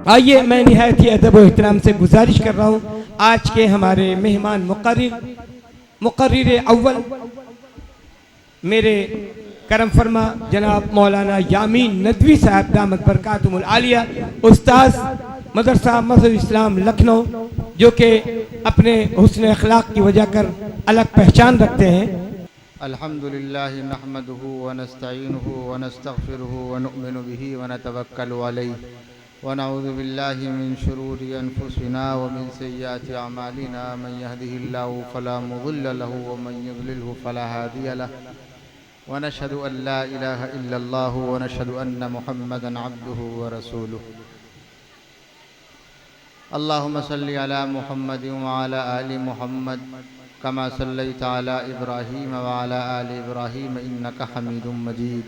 आइए, मैं निहायत ही अदब व एहतराम से गुजारिश कर रहा हूँ आज के हमारे मेहमान मुकर्रिर अव्वल मेरे करम फरमा जनाब मौलाना यामीन नदवी साहब दामत बरकातुहुल आलिया, उस्ताद मदरसा मस्जिद इस्लाम लखनऊ, जो कि अपने हुस्न अखलाक की वजह कर अलग पहचान रखते हैं। अल्हम्दुलिल्लाहि नहमदुहु व नस्तईनुहु व नस्तगफिरुहु व नु'मिनु बिही व नतवक्कलु अलैहि व नऊज़ु बिल्लाहि मिन शुरूरि अनफुसिना व मिन सय्यिआति अमालिना मन यहदिहिल्लाहु फला मुदिल्ल लहु व मन युद्लिलहु फला हादिय लहु व नशहदु अन ला इलाहा इल्लल्लाह व नशहदु अन्न मुहम्मदन अब्दुहु व रसूलुहु। अल्लाहुम्मा सल्लि अला मुहम्मदिन व अला आलि मुहम्मद कमा सल्लैता अला इब्राहीम व अला आलि इब्राहीम इन्नका हमीदुम मजीद।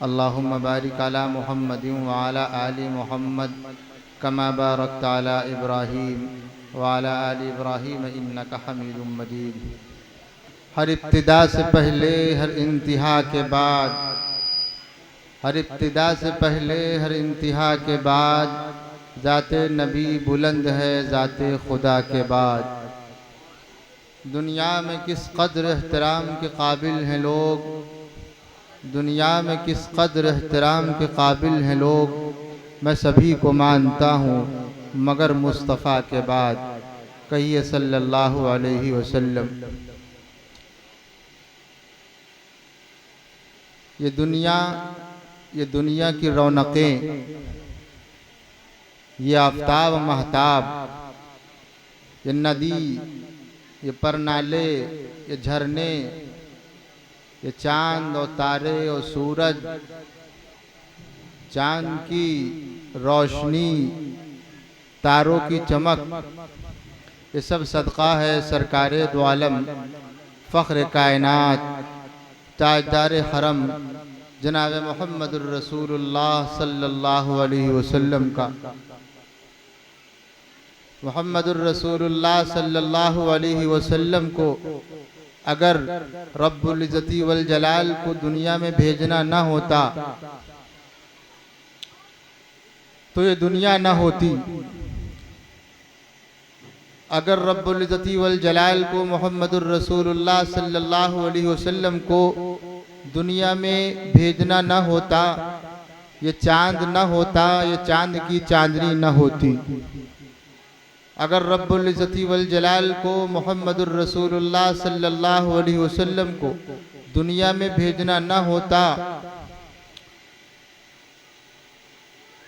अल्लाहुम्मा बारिक अला मुहम्मदिन व अला आलि मुहम्मद कमा बारकता अला इब्राहीम व अला आलि इब्राहीम इन्नका हमीदुम मजीद। हर इब्तिदा से पहले हर इंतहा के बाद, हर इब्तिदा से पहले हर इंतहा के बाद ज़ाते नबी बुलंद है ज़ाते खुदा के बाद। दुनिया में किस कदर एहतराम के काबिल हैं लोग, दुनिया में किस कदर एहतराम के काबिल हैं लोग, मैं सभी को मानता हूँ मगर मुस्तफ़ा के बाद। कहिए सल्लल्लाहु अलैहि वसल्लम। ये दुनिया की रौनकें, ये आफताब महताब, ये नदी, ये परनाले, ये झरने, ये चांद और तारे और सूरज, चांद की रोशनी, तारों की चमक, ये सब सदका है सरकारे दो आलम फ़ख्र कायनात ताजदार हरम जनाब मुहम्मदुर रसूलुल्लाह सल्लल्लाहु अलैहि वसल्लम का। मुहम्मदुर रसूलुल्लाह सल्लल्लाहु अलैहि वसल्लम को अगर रब्बुल इज़्ज़ति वल जलाल को दुनिया में भेजना न होता तो ये दुनिया न होती। अगर रब्बुल इज़्ज़ति वल जलाल को मुहम्मदुर रसूलुल्लाह सल्लल्लाहु अलैहि वसल्लम को दुनिया में भेजना न होता, ये चांद न होता, ये चांद की चांदनी न होती। अगर रब्बुल इज़्ज़ति वल जलाल को मुहम्मदुर रसूलुल्लाह सल्लल्लाहु अलैहि वसल्लम को दुनिया में भेजना न होता,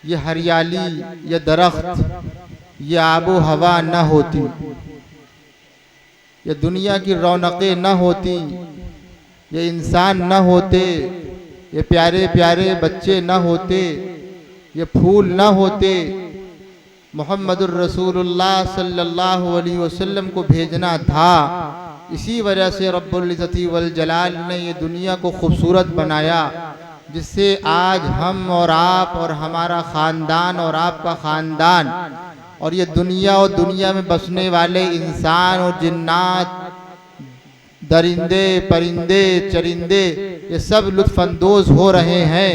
ये हरियाली, ये दरख्त, ये आबो हवा न होती, ये दुनिया की रौनकें न होती, ये इंसान न होते, ये प्यारे प्यारे बच्चे न होते, ये फूल न होते। मुहम्मदुर रसूलुल्लाह सल्लल्लाहु अलैहि वसल्लम को भेजना था। इसी वजह से रब्बुल इज़्ज़ति वल जलाल ने ये दुनिया को खूबसूरत बनाया, जिससे आज हम और आप और हमारा ख़ानदान और आपका ख़ानदान और ये दुनिया और दुनिया में बसने वाले इंसान और जिन्नात, दरिंदे परिंदे चरिंदे, ये सब लुत्फ़अंदोज़ हो रहे हैं।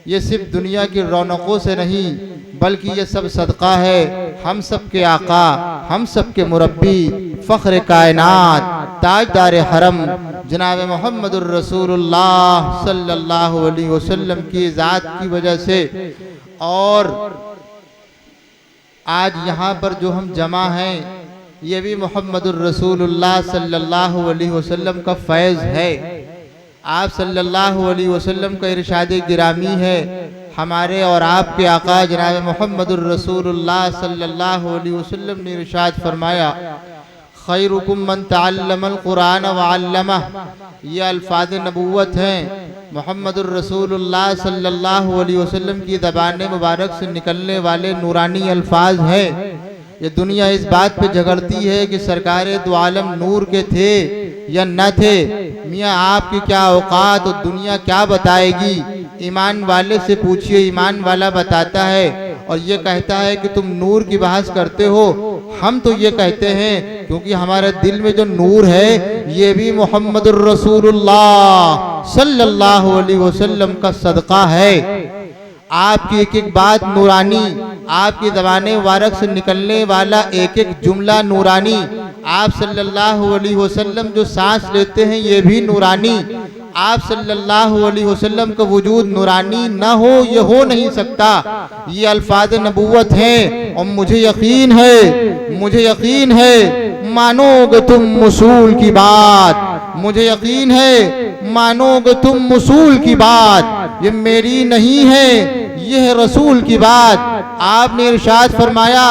ये सिर्फ दुनिया की रौनकों से नहीं बल्कि ये सब सदका है हम सब के आका, हम सब के मुरब्बी, फ़ख्र कायनात ताजदार हरम जनाब मुहम्मदुर रसूलुल्लाह सल्लल्लाहु अलैहि वसल्लम की ज़ात की वजह से। और आज यहाँ पर जो हम जमा हैं ये भी मुहम्मदुर रसूलुल्लाह सल्लल्लाहु अलैहि वसल्लम का फैज़ है। आप सल्लल्लाहु अलैहि वसल्लम का इरशाद गिरामी है। हमारे और आपके आका जनाब मुहम्मदुर रसूलुल्लाह सल्लल्लाहु अलैहि वसल्लम ने इरशाद फरमाया, खैरुकुम मन तअल्लमल कुरान व अल्लमह। ये अल्फाज नबूवत हैं। मुहम्मदुर रसूलुल्लाह सल्लल्लाहु अलैहि वसल्लम की ज़बान मुबारक से निकलने वाले नूरानी अल्फाज हैं। ये दुनिया इस बात पे झगड़ती है कि सरकारे दो आलम नूर के थे या न थे। मियाँ आपकी क्या औकात और दुनिया क्या बताएगी? ईमान वाले से पूछिए, ईमान वाला बताता है और ये कहता है कि तुम नूर की बहस करते हो। हम तो ये कहते हैं क्योंकि हमारे दिल में जो नूर है ये भी मुहम्मदुर रसूलुल्लाह सल्लल्लाहु अलैहि वसल्लम का सदका है। आपकी एक एक बात नूरानी, आपकी ज़बान मुबारक से निकलने वाला एक एक जुमला नूरानी, आप सल्लल्लाहु अलैहि वसल्लम जो सांस लेते हैं ये भी नूरानी, आप सल्लल्लाहु अलैहि वसल्लम का वजूद नूरानी न हो ये हो नहीं सकता। ये अल्फाज नबूवत हैं और मुझे यकीन है मानोगे तुम उसूल की बात, मुझे यकीन है मानोगे तुम उसूल की बात, ये मेरी नहीं है ये है रसूल की बात। आपने इरशाद फरमाया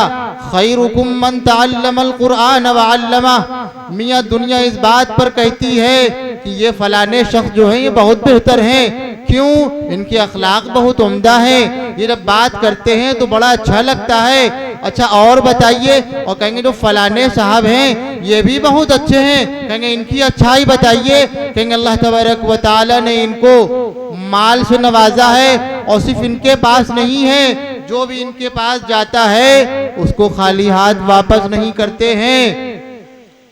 खैरुकुम मन तअल्लमल कुरआन व अल्लमा। मियाँ दुनिया इस बात पर कहती है कि ये फलाने शख्स जो हैं ये बहुत बेहतर हैं, क्यों? इनके अखलाक बहुत उम्दा हैं, ये जब बात करते हैं तो बड़ा अच्छा लगता है। अच्छा और बताइए, और कहेंगे जो फलाने साहब हैं ये भी बहुत अच्छे हैं, कहेंगे इनकी अच्छाई बताइए, कहेंगे अल्लाह तबारक व तआला ने इनको माल से नवाजा है और सिर्फ इनके पास नहीं है, जो भी इनके पास जाता है उसको खाली हाथ वापस नहीं करते हैं।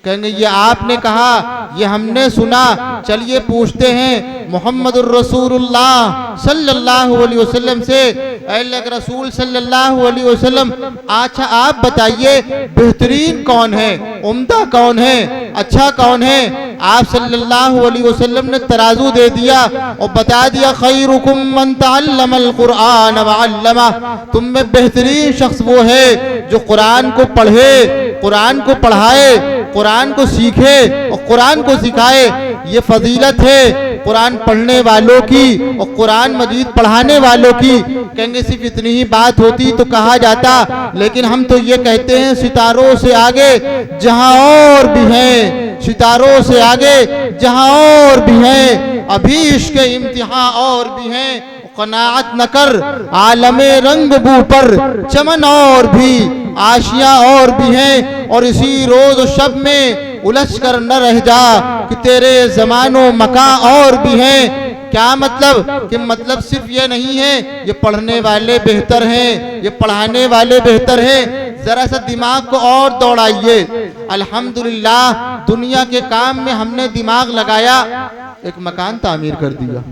कहेंगे ये आपने कहा, ये हमने सुना, चलिए पूछते हैं मोहम्मदुर रसूलुल्लाह सल्लल्लाहु अलैहि वसल्लम से, अल्लाह के रसूल सल्लल्लाहु अलैहि वसल्लम अच्छा आप बताइए बेहतरीन कौन है, उम्दा कौन है, अच्छा कौन है? आप सल्लल्लाहु अलैहि वसल्लम ने तराजू दे दिया और बता दिया खैरुकुम मन तअल्लमल कुरआन व अल्लमा। तुम में बेहतरीन शख्स वो है जो कुरान को पढ़े, कुरान को पढ़ाए, कुरान को सीखे और कुरान को सिखाए। ये फजीलत है कुरान पढ़ने वालों की और कुरान मजीद पढ़ाने वालों की। कहेंगे सिर्फ इतनी ही बात होती तो कहा जाता, लेकिन हम तो ये कहते हैं सितारों से आगे जहां और भी हैं, सितारों से आगे जहां और भी हैं, अभी इश्क इम्तिहान और भी हैं। कनाअत न कर आलमे रंग बू पर चमन और भी आशियां और भी हैं, और इसी रोज शब में उलझ कर न रह जा कि तेरे जमानो मका और भी हैं। क्या मतलब? कि मतलब सिर्फ ये नहीं है ये पढ़ने वाले बेहतर हैं, ये पढ़ाने वाले बेहतर हैं। जरा सा दिमाग को और दौड़ाइए। अल्हम्दुलिल्लाह दुनिया के काम में हमने दिमाग लगाया, एक मकान तामीर कर दिया,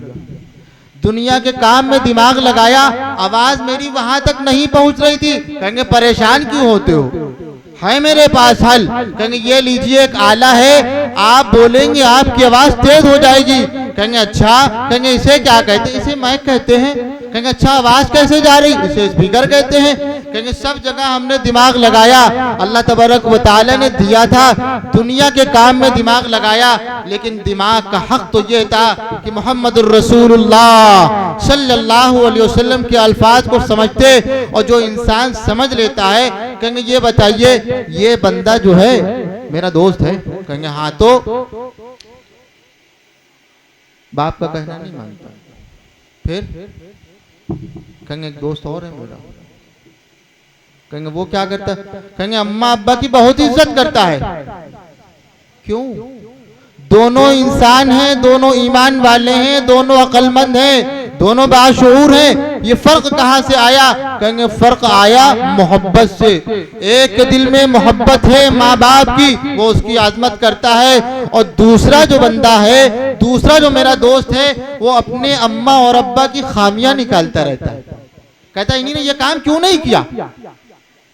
दुनिया के काम में दिमाग लगाया, आवाज मेरी वहां तक नहीं पहुंच रही थी, कहेंगे परेशान क्यों होते हो, है मेरे पास हल। कहेंगे ये लीजिए एक आला है, आप बोलेंगे आपकी आवाज तेज हो जाएगी। कहेंगे अच्छा, कहेंगे इसे क्या कहते हैं? इसे माइक कहते हैं। कहेंगे अच्छा आवाज कैसे जा रही? इसे स्पीकर कहते हैं। कहेंगे सब जगह हमने दिमाग लगाया, अल्लाह तबारक व तआला ने दिया था, दुनिया के काम में दिमाग लगाया, लेकिन दिमाग का हक तो ये था कि मोहम्मदुर रसूलुल्लाह सल्लल्लाहु अलैहि वसल्लम के अल्फाज को समझते, और जो इंसान समझ लेता है, कहेंगे ये बताइए ये बंदा जो है मेरा दोस्त है। कहेंगे हाँ, तो बाप का कहना नहीं मानता, फिर कहेंगे एक दोस्त और है मेरा। कहेंगे वो क्या करता है? कहेंगे अम्मा अब्बा की बहुत इज्जत करता है। क्यों? दोनों इंसान हैं, दोनों ईमान वाले हैं, दोनों अक्लमंद हैं, दोनों बाशऊर हैं, ये फर्क कहां से आया? कहेंगे फर्क आया मोहब्बत से। एक के दिल में मोहब्बत है माँ बाप की, वो उसकी आजमत करता है, और दूसरा जो बंदा है, दूसरा जो मेरा दोस्त है, वो अपने अम्मा और अब्बा की खामियां निकालता रहता है, कहता है इन्हीं ने ये काम क्यों नहीं किया,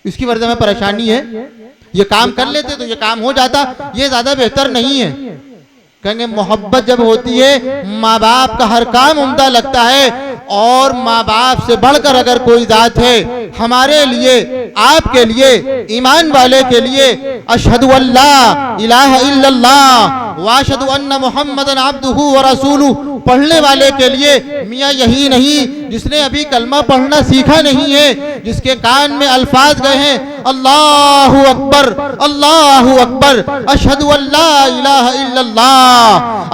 इसकी वजह में परेशानी है, ये काम कर लेते तो ये काम हो जाता, ये ज्यादा बेहतर नहीं है। कहेंगे मोहब्बत जब होती है माँ बाप का हर काम उम्दा लगता है, और माँ बाप से बढ़कर अगर कोई जात है हमारे लिए, आपके लिए, ईमान वाले के लिए, अशहदु अल्ला इलाहा इल्लल्लाह व अशहदु अन्ना मुहम्मदन अब्दुहु व रसूलुहु पढ़ने वाले के लिए, मियाँ यही नहीं जिसने अभी कलमा पढ़ना सीखा नहीं है, जिसके कान में अल्फाज गए हैं अल्लाहु अकबर, अल्लाहु अकबर, अशहदु अल्ला इलाहा इल्लल्लाह,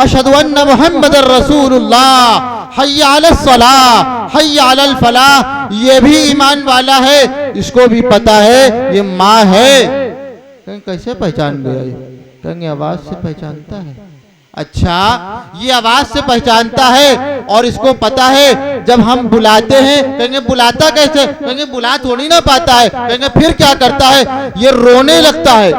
अशहदु अन्ना मुहम्मदर रसूलुल्लाह, हय्या अलस सलाह, हय्या अलल फलाह, ये भी ईमान वाला है, इसको भी पता है ये माँ है। कैसे पहचान गया ये? कहेंगे आवाज से पहचानता है। अच्छा, ये आवाज से पहचानता है और इसको पता है जब हम बुलाते हैं, कहेंगे बुलाता कैसे? कहेंगे बुला थोड़ी ना पाता है। कहेंगे फिर क्या करता है? ये रोने लगता है।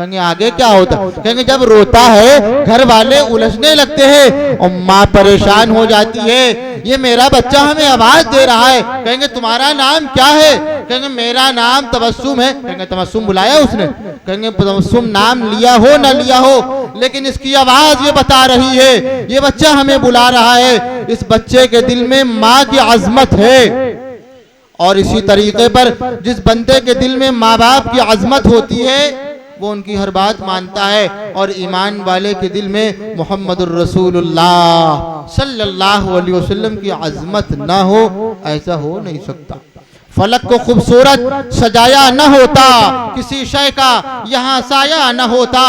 कहेंगे आगे क्या होता? कहेंगे जब रोता है घर वाले उलझने लगते हैं और माँ परेशान हो जाती है, ये मेरा बच्चा हमें आवाज दे रहा है। कहेंगे तुम्हारा नाम क्या है? कहेंगे मेरा नाम तबस्सुम है। कहेंगे तबस्सुम बुलाया उसने? कहेंगे तबस्सुम नाम लिया हो ना लिया हो, लेकिन इसकी आवाज ये बता रही है, ये बच्चा हमें बुला रहा है। इस बच्चे के दिल में माँ की अजमत है। और इसी तरीके पर जिस बंदे के दिल में माँ बाप की अजमत होती है वो उनकी हर बात मानता है। और ईमान वाले के दिल में मोहम्मदुर रसूलुल्लाह सल्लल्लाहु अलैहि वसल्लम की अजमत ना हो, ऐसा हो नहीं सकता। फलक को खूबसूरत सजाया न होता, किसी शय का यहाँ साया न होता,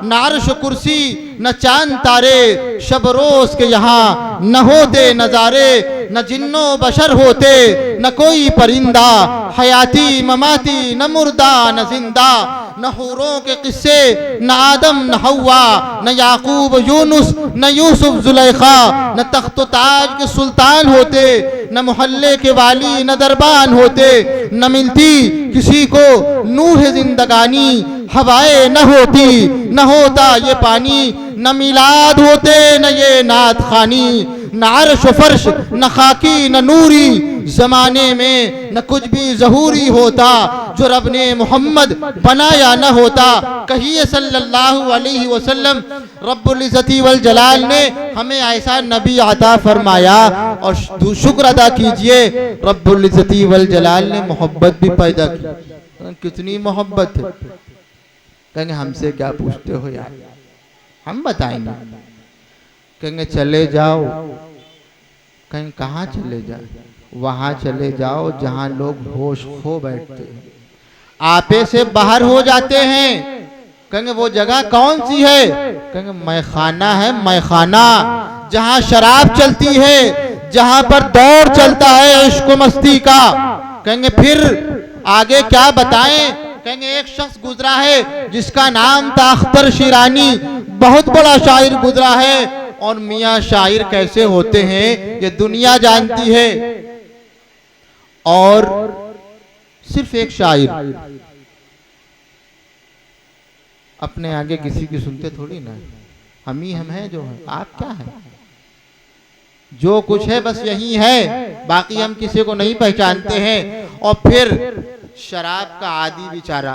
न अर्श कुर्सी न चांद तारे, शब रोज के यहाँ न होते नजारे, न जिन्नो बशर होते न कोई परिंदा, हयाती ममाती न मुर्दा न जिंदा, न हूरों के किस्से न आदम न हवा, न याकूब यूनुस न यूसुफ जुलेखा, न तख्त ताज के सुल्तान होते, न मोहल्ले के वाली न दरबान होते, न मिलती किसी को नूह जिंदगानी, हवाएं न होती न होता ये पानी, न मिलाद होते न ये नात खानी, न अर्श फर्श न खाकी न नूरी, जमाने में न कुछ भी ज़हूरी होता जो रब ने मोहम्मद बनाया न होता। कहिए सल्लल्लाहु अलैहि वसल्लम, रब्बुल इज़्ज़ति वल जलाल ने हमें ऐसा नबी अता फरमाया। और शुक्र अदा कीजिए रब्बुल इज़्ज़ति वल जलाल ने मोहब्बत भी पैदा की। कितनी मोहब्बत है। कहेंगे हमसे क्या पूछते हो यार, हम बताएंगे। कहेंगे चले जाओ। कहेंगे कहाँ चले जाओ? वहां चले जाओ जहां लोग होश खो बैठते हैं, आपे से बाहर हो जाते हैं। कहेंगे वो जगह कौन सी है? कहेंगे मैखाना है, मैखाना, जहां शराब चलती है, जहां पर दौर चलता है इश्क मस्ती का। कहेंगे फिर आगे क्या बताएं? कहेंगे एक शख्स गुजरा है जिसका नाम था अख्तर शिरानी, बहुत बड़ा शायर गुजरा है। और मियाँ शायर कैसे होते हैं ये दुनिया जानती है। और सिर्फ एक शायर अपने आगे किसी की सुनते थोड़ी ना, हम ही हम हैं जो हैं, आप क्या हैं? जो कुछ है बस यही है, बाकी हम किसी को नहीं पहचानते हैं। और फिर शराब का आदी बेचारा,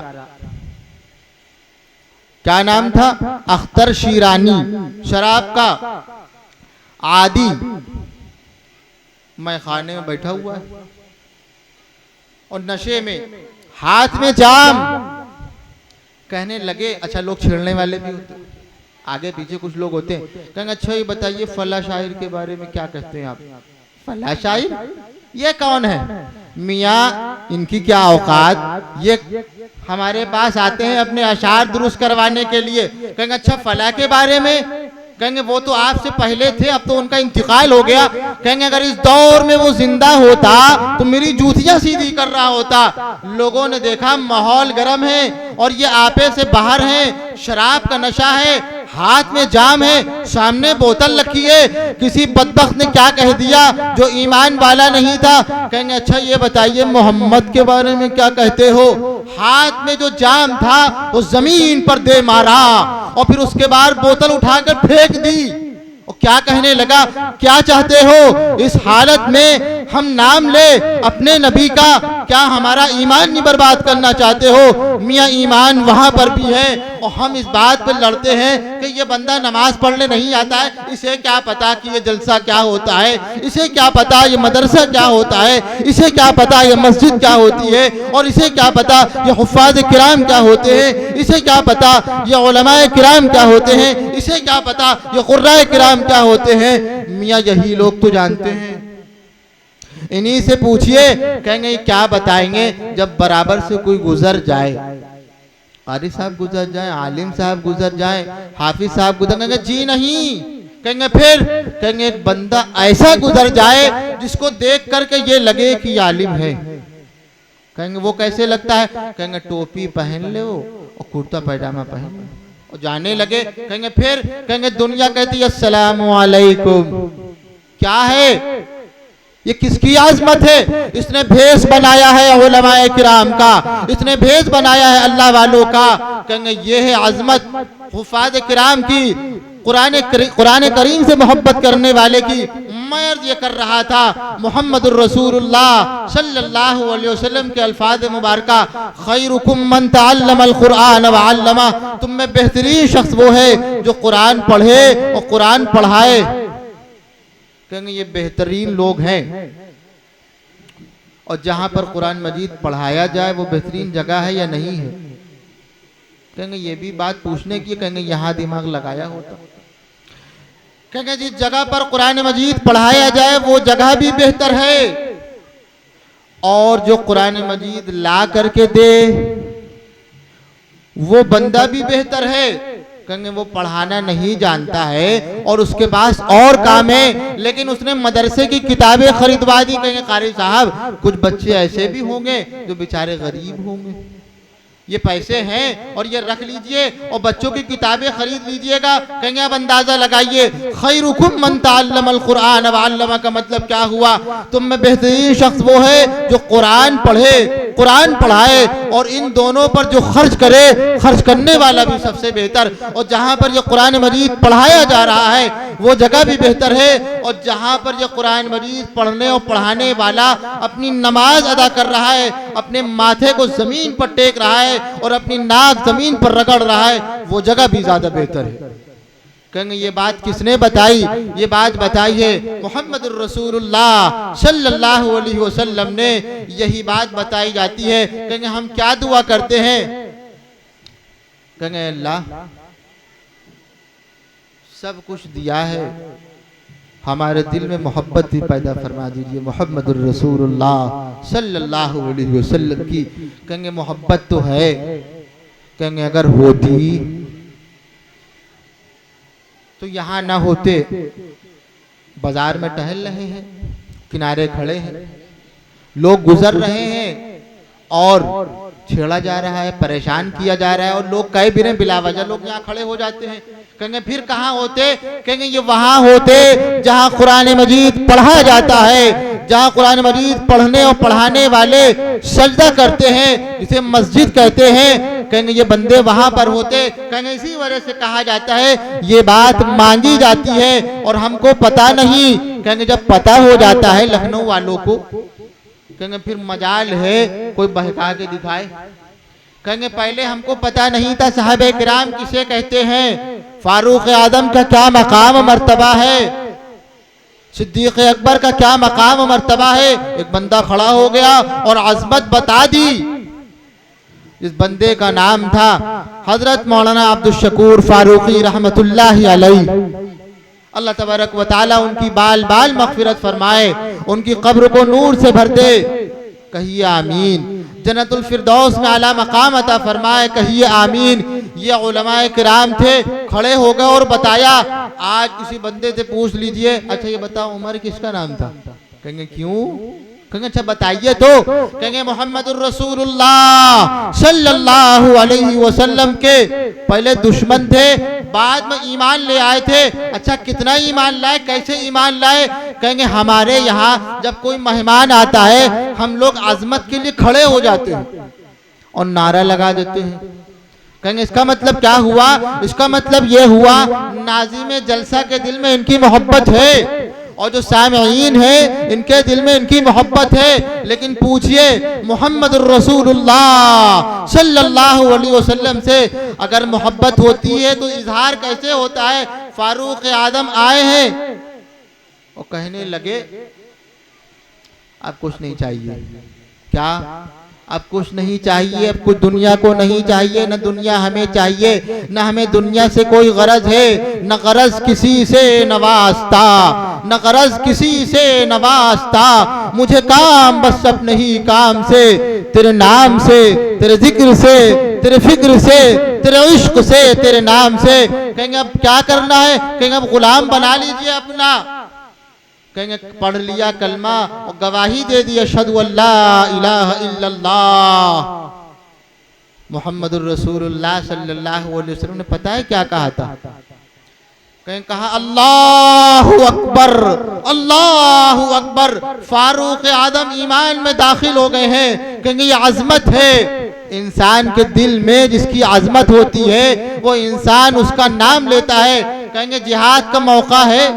क्या नाम था? अख्तर शिरानी, शराब का आदी, मैं खाने में बैठा हुआ है और नशे में, हाथ में जाम। कहने लगे, अच्छा लोग छेड़ने वाले भी होते, आगे पीछे कुछ लोग होते हैं। कहेंगे अच्छा ये बताइए फला शायर के बारे में क्या कहते हैं आप? फला शायर ये कौन है? मियाँ इनकी क्या औकात, ये हमारे पास आते हैं अपने अशार दुरुस्त करवाने के लिए। कहेंगे अच्छा फला के बारे में? कहेंगे वो तो आपसे पहले थे, अब तो उनका इंतकाल हो गया। कहेंगे अगर इस दौर में वो जिंदा होता तो मेरी जूतियां सीधी कर रहा होता। लोगों ने देखा माहौल गर्म है और ये आपे से बाहर हैं, शराब का नशा है, हाथ में जाम है, सामने बोतल रखी है। किसी बदबख्त ने क्या कह दिया जो ईमान वाला नहीं था? कहेंगे अच्छा ये बताइए मोहम्मद के बारे में क्या कहते हो? हाथ में जो जाम था वो जमीन पर दे मारा और फिर उसके बाद बोतल उठाकर फेंक दी। और क्या कहने लगा, क्या चाहते हो इस हालत में हम नाम ले अपने नबी का? क्या हमारा ईमान नहीं बर्बाद करना चाहते हो? मियाँ ईमान वहां पर भी है और हम इस बात पर लड़ते हैं कि ये बंदा नमाज पढ़ने नहीं आता है, इसे क्या पता कि ये जलसा क्या होता है, इसे क्या पता ये मदरसा क्या होता है, इसे क्या पता ये मस्जिद क्या होती है, और इसे क्या पता ये हुफ़ाज़ किराम क्या होते हैं, इसे क्या पता ये उलमाए किराम क्या होते हैं, इसे क्या पता ये कुर्राए किराम क्या होते हैं। मियाँ यही लोग तो जानते हैं, इन्हीं से पूछिए। कहेंगे क्या बताएंगे जब बराबर से कोई गुजर जाए, कारी साहब गुजर जाए, आलिम साहब गुजर जाए, हाफिज साहब गुजर, कहेंगे जी नहीं। कहेंगे फिर? कहेंगे एक बंदा ऐसा गुजर जाए जिसको देख करके ये लगे कि आलिम है। कहेंगे वो कैसे लगता है? कहेंगे टोपी पहन ले वो और कुर्ता पैजामा पहन ले और जाने लगे। कहेंगे फिर? कहेंगे दुनिया कहती है अस्सलामु अलैकुम, क्या है? ये किसकी आजमत है? इसने भेष बनाया है उलमाए किराम का, इसने भेष बनाया है अल्लाह वालों का। कहेंगे ये है आजमत हुफाज किराम की, कुरान करीम से मोहब्बत करने वाले की। मैं अर्ज ये कर रहा था मुहम्मदुर रसूलुल्लाह सल्लल्लाहु अलैहि वसल्लम के अल्फाज मुबारका, खैरुकुम मन तअल्लमल कुरान व अल्लमा, तुम में बेहतरीन शख्स वो है जो कुरान पढ़े और कुरान पढ़ाए। कहेंगे ये बेहतरीन लोग हैं, और जहां पर कुरान मजीद पढ़ाया जाए वो बेहतरीन जगह है या नहीं है? कहेंगे ये भी बात पूछने की। कहेंगे यहां दिमाग लगाया होता। कहेंगे जिस जगह पर कुरान मजीद पढ़ाया जाए वो जगह भी बेहतर है, और जो कुरान मजीद ला करके दे वो बंदा भी बेहतर है। कहेंगे वो पढ़ाना नहीं जानता है और उसके पास और काम है, लेकिन उसने मदरसे की किताबें खरीदवा दी। कहेंगे कारी साहब कुछ बच्चे ऐसे भी होंगे जो बेचारे गरीब होंगे, ये पैसे हैं और ये रख लीजिए और बच्चों की किताबें खरीद लीजिएगा। कहेंगे अब अंदाजा लगाइए, खैरुकुम मन तअल्लमल कुरान व अल्लमा का मतलब क्या हुआ? तुम में बेहतरीन शख्स वो है जो कुरान पढ़े, कुरान पढ़ाए, और इन दोनों पर जो खर्च करे, खर्च करने वाला भी सबसे बेहतर। और जहां पर ये कुरान मजीद पढ़ाया जा रहा है वो जगह भी बेहतर है, और जहां पर ये कुरान मजीद पढ़ने और पढ़ाने वाला अपनी नमाज अदा कर रहा है, अपने माथे को जमीन पर टेक रहा है और अपनी नाक जमीन पर रगड़ रहा है, वो जगह भी ज्यादा बेहतर है। कहेंगे ये बात किसने बताई? ये बात बताई है मुहम्मदुर रसूलुल्लाह सल्लल्लाहु अलैहि वसल्लम ने, यही बात बताई जाती है। कहेंगे हम क्या दुआ करते हैं? कहेंगे अल्लाह सब कुछ दिया है, हमारे दिल में मोहब्बत भी पैदा फरमा दीजिए मुहम्मदुर रसूलुल्लाह सल्लल्लाहु अलैहि वसल्लम की। कहेंगे मोहब्बत तो है। कहेंगे अगर होती तो यहाँ ना होते, बाजार में टहल रहे हैं, किनारे खड़े हैं, लोग गुजर रहे हैं और छेड़ा जा रहा है, परेशान किया जा रहा है, और लोग कई बिना बिला वजह लोग यहाँ खड़े हो जाते हैं। कहेंगे फिर कहाँ होते? कहेंगे ये वहां होते जहां कुरान मजीद पढ़ा जाता है, जहां कुरान मजीद पढ़ने और पढ़ाने वाले सजदा करते हैं, जिसे मस्जिद कहते हैं। कहेंगे ये बंदे वहां पर होते। कहेंगे इसी वजह से कहा जाता है ये बात मांगी जाती है और हमको पता नहीं। कहेंगे जब पता हो जाता है लखनऊ वालों को, कहेंगे फिर मजाल है कोई बहका के दिखाए। कहेंगे पहले हमको पता नहीं था साहबे किराम किसे कहते हैं, फारूक आदम का क्या मकाम मर्तबा है, सिद्दीक अकबर का क्या मकाम मर्तबा है। एक बंदा खड़ा हो गया और अजमत बता दी। इस बंदे का नाम था हजरत मौलाना अब्दुल शकूर फारूकी रहमतुल्लाहि अलैह। अल्लाह तबारक व तआला उनकी बाल बाल मग़फ़िरत फरमाए, उनकी कब्र को नूर से भर दे। कहिए आमीन। जन्नतुल फिरदौस में आला मकाम अता फरमाए, कहिए आमीन। ये उलमाए किराम थे, खड़े हो गए और बताया। आज किसी बंदे से पूछ लीजिए, अच्छा ये बताओ उमर किसका नाम था? कहेंगे क्यों? कहेंगे अच्छा बताइए तो। कहेंगे मोहम्मदुर रसूलुल्लाह सल्लल्लाहु अलैहि वसल्लम के पहले दुश्मन थे, बाद में ईमान ले आए थे। अच्छा कितना ईमान लाए, कैसे ईमान लाए? कहेंगे हमारे यहाँ जब कोई मेहमान आता है हम लोग अजमत के लिए खड़े हो जाते हैं और नारा लगा देते हैं। कहेंगे इसका मतलब क्या हुआ? इसका मतलब ये हुआ नाज़िम जलसा के दिल में इनकी मोहब्बत है और जो सामईन है इनके दिल में इनकी मोहब्बत है। लेकिन पूछिए मुहम्मद रसूलुल्लाह सल्लल्लाहु अलैहि वसल्लम से अगर मोहब्बत होती है तो इजहार कैसे होता है? फारूक आदम आए हैं और कहने लगे आप कुछ नहीं चाहिए। क्या? अब कुछ नहीं चाहिए, अब कुछ दुनिया को नहीं चाहिए, न दुनिया हमें चाहिए, न हमें दुनिया से कोई गरज है, न गरज किसी से न वास्ता, न गरज किसी से न वास्ता। मुझे काम बस अपने ही काम से, तेरे नाम से, तेरे जिक्र से, तेरे फिक्र से, तेरे इश्क से, तेरे नाम से। कहेंगे अब क्या करना है? कहेंगे अब गुलाम बना लीजिए अपना। कहेंगे पढ़ लिया कलमा और गवाही दे दी अशहदु अल्ला इलाहा इल्लल्लाह मुहम्मदुर रसूलुल्लाह सल्लल्लाहु अलैहि वसल्लम ने पता है क्या कहा था? कहीं कहा अल्लाहु अकबर, अल्लाहु अकबर, फारूक आदम ईमान में दाखिल हो गए हैं। कहेंगे ये अजमत है। इंसान के दिल में जिसकी अजमत होती है वो इंसान उसका नाम लेता है। कहेंगे जिहाद का मौका है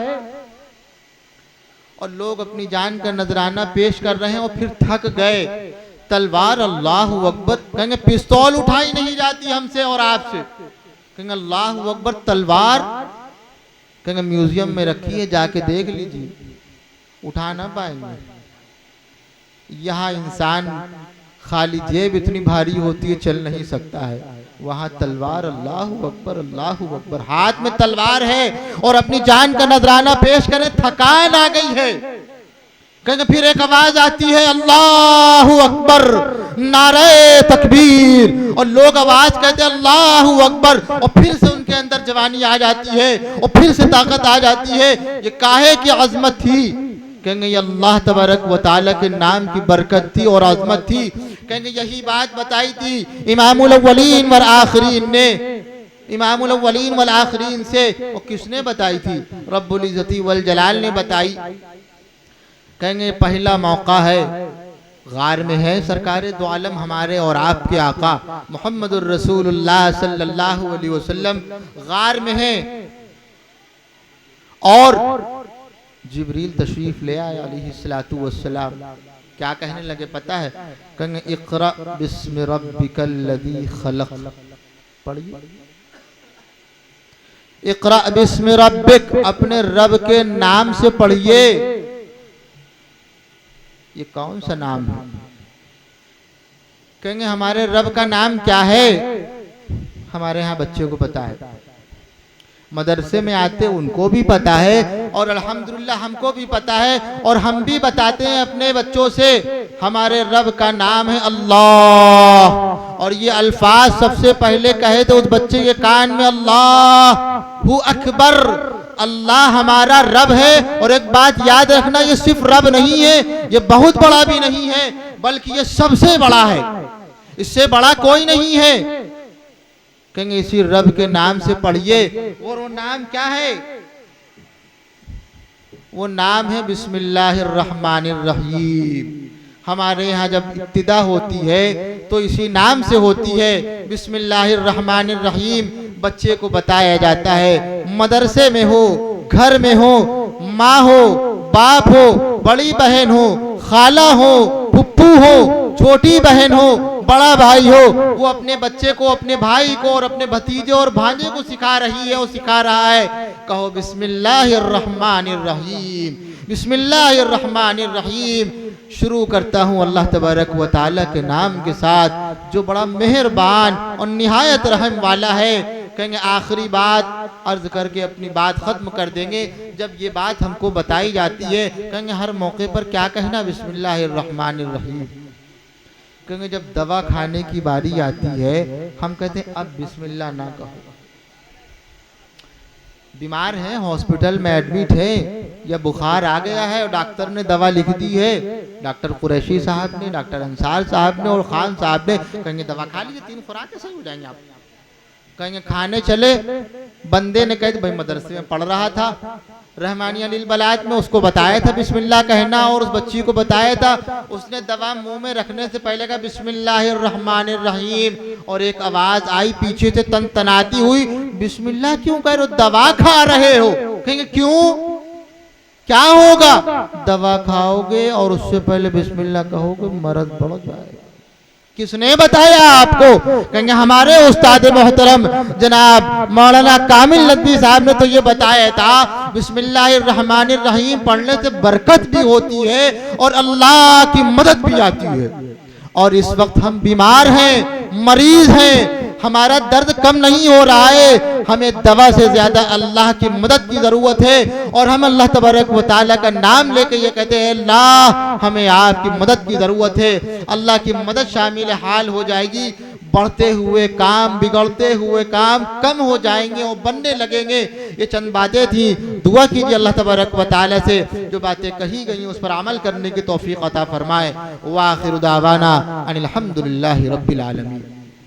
और लोग अपनी जान का नजराना पेश कर रहे हैं और फिर थक गए। तलवार अल्लाहु अकबर, कहेंगे पिस्तौल उठाई नहीं जाती हमसे और आपसे। कहेंगे अल्लाहु अकबर, तलवार कहेंगे म्यूजियम में रखी है, जाके देख लीजिए, उठा ना पाएंगे। यहाँ इंसान खाली जेब इतनी भारी होती है चल नहीं सकता है, वहां तलवार अल्लाहु अकबर, अल्लाहु अकबर, हाथ में तलवार है और अपनी जान का नजराना पेश करें, थकान आ गई है। कहेंगे फिर एक आवाज आती है अल्लाहु अकबर, नारे तकबीर, और लोग आवाज कहते हैं अल्लाहु अकबर, और फिर से उनके अंदर जवानी आ जाती है और फिर से ताकत आ जाती है। ये काहे की अजमत थी? कहेंगे ये अल्लाह तबारक व तआला के नाम की बरकत थी और अजमत थी। कहेंगे यही बात बताई थी इमामुल अव्वलीन वल आखिरीन ने, इमामुल अव्वलीन वल आखिरीन से। और किसने बताई थी? रब्बुल इज्जती वल जलाल ने बताई। कहेंगे पहला मौका है, गार में है सरकारे दो आलम हमारे और आपके आका मोहम्मदुर रसूलुल्लाह सल्लल्लाहु अलैहि वसल्लम गार में है और जिब्रील तशरीफ ले आए अलैहिस्सलातु वस्सलाम। क्या कहने लगे पता है? कहेंगे इक़रा बिस्मि रब्बिकल लज़ी खलक़, पढ़िए इक़रा बिस्मि रब्बिक, अपने रब के नाम से पढ़िए। ये कौन सा नाम है? कहेंगे हमारे रब का नाम क्या है? हमारे यहाँ बच्चे को पता है, मदरसे में आते उनको भी पता है और अल्हम्दुलिल्लाह हमको भी पता है और हम भी बताते हैं अपने बच्चों से। हमारे रब का नाम है अल्लाह, और ये अल्फाज सबसे पहले कहे तो उस बच्चे के कान में अल्लाहु अकबर, अल्लाह हमारा रब है। और एक बात याद रखना, ये सिर्फ रब नहीं है, ये बहुत बड़ा भी नहीं है, बल्कि ये सबसे बड़ा है, इससे बड़ा कोई नहीं है। कहेंगे इसी रब के नाम से पढ़िए। और वो नाम क्या है? वो नाम है बिस्मिल्लाहिर रहमानिर रहीम। हमारे यहाँ जब इब्तिदा होती है तो इसी नाम से होती है, बिस्मिल्लाहिर रहमानिर रहीम। बच्चे को बताया जाता है, मदरसे में हो, घर में हो, माँ हो, बाप हो, बड़ी बहन हो, खाला हो, फुप्पू हो, छोटी बहन हो, बड़ा भाई हो, वो अपने बच्चे को, अपने भाई को और अपने भतीजे और भांजे को सिखा रही है और सिखा रहा है। कहो बिस्मिल्लाहिर रहमानिर रहीम, बिस्मिल्लाहिर रहमानिर रहीम। शुरू करता हूँ अल्लाह तबारक व तआला के नाम के साथ जो बड़ा मेहरबान और निहायत रहम वाला है। कहेंगे आखिरी बात अर्ज करके अपनी बात खत्म कर देंगे। जब ये बात हमको बताई जाती है, कहेंगे हर मौके पर क्या कहना? बिस्मिल्लाहिर रहमानिर रहीम। कहेंगे जब दवा खाने की बारी आती है हम कहते हैं अब बिस्मिल्लाह ना कहो। बीमार हैं, हॉस्पिटल में एडमिट है या बुखार आ गया है और डॉक्टर ने दवा लिख दी है, डॉक्टर कुरैशी साहब ने, डॉक्टर अंसार साहब ने और खान साहब ने, कहेंगे दवा खा लीजिए, 3 खुराकें सही हो जाएंगे आप। कहेंगे खाने चले, बंदे ने कहा भाई मदरसे में पढ़ रहा था, रहमानिया लिल बलात में उसको बताया था बिस्मिल्लाह कहना और उस बच्ची को बताया था, उसने दवा मुंह में रखने से पहले कहा बिस्मिल्लाहिर रहमानिर रहीम। और एक आवाज आई पीछे से तनतनाती हुई, बिस्मिल्लाह क्यों कह रहे हो, दवा खा रहे हो? कहेंगे क्यों, क्या होगा? दवा खाओगे और उससे पहले बिस्मिल्लाह कहोगे मर्ज बढ़ जाएगा। किसने बताया आपको? कहेंगे हमारे उस्ताद मोहतरम जनाब मौलाना कामिल नदवी साहब ने तो ये बताया था बिस्मिल्लाहिर रहमानिर रहीम पढ़ने से बरकत भी होती है और अल्लाह की मदद भी आती है। और इस वक्त हम बीमार हैं, मरीज हैं, हमारा दर्द कम नहीं हो रहा है, हमें दवा से ज्यादा अल्लाह की मदद की जरूरत है। और हम अल्लाह तबारक व तआला का नाम लेके ये कहते हैं अल्लाह हमें आपकी मदद की जरूरत है। अल्लाह की मदद शामिल हाल हो जाएगी, बढ़ते हुए काम, बिगड़ते हुए काम कम हो जाएंगे और बनने लगेंगे। ये चंद बातें थी, दुआ कीजिए अल्लाह तबारक व तआला से जो बातें कही गई उस पर अमल करने की तौफीक अता फरमाए। व आखिरु दावाना अनिल हम्दुलिल्लाहि रब्बिल आलमीन।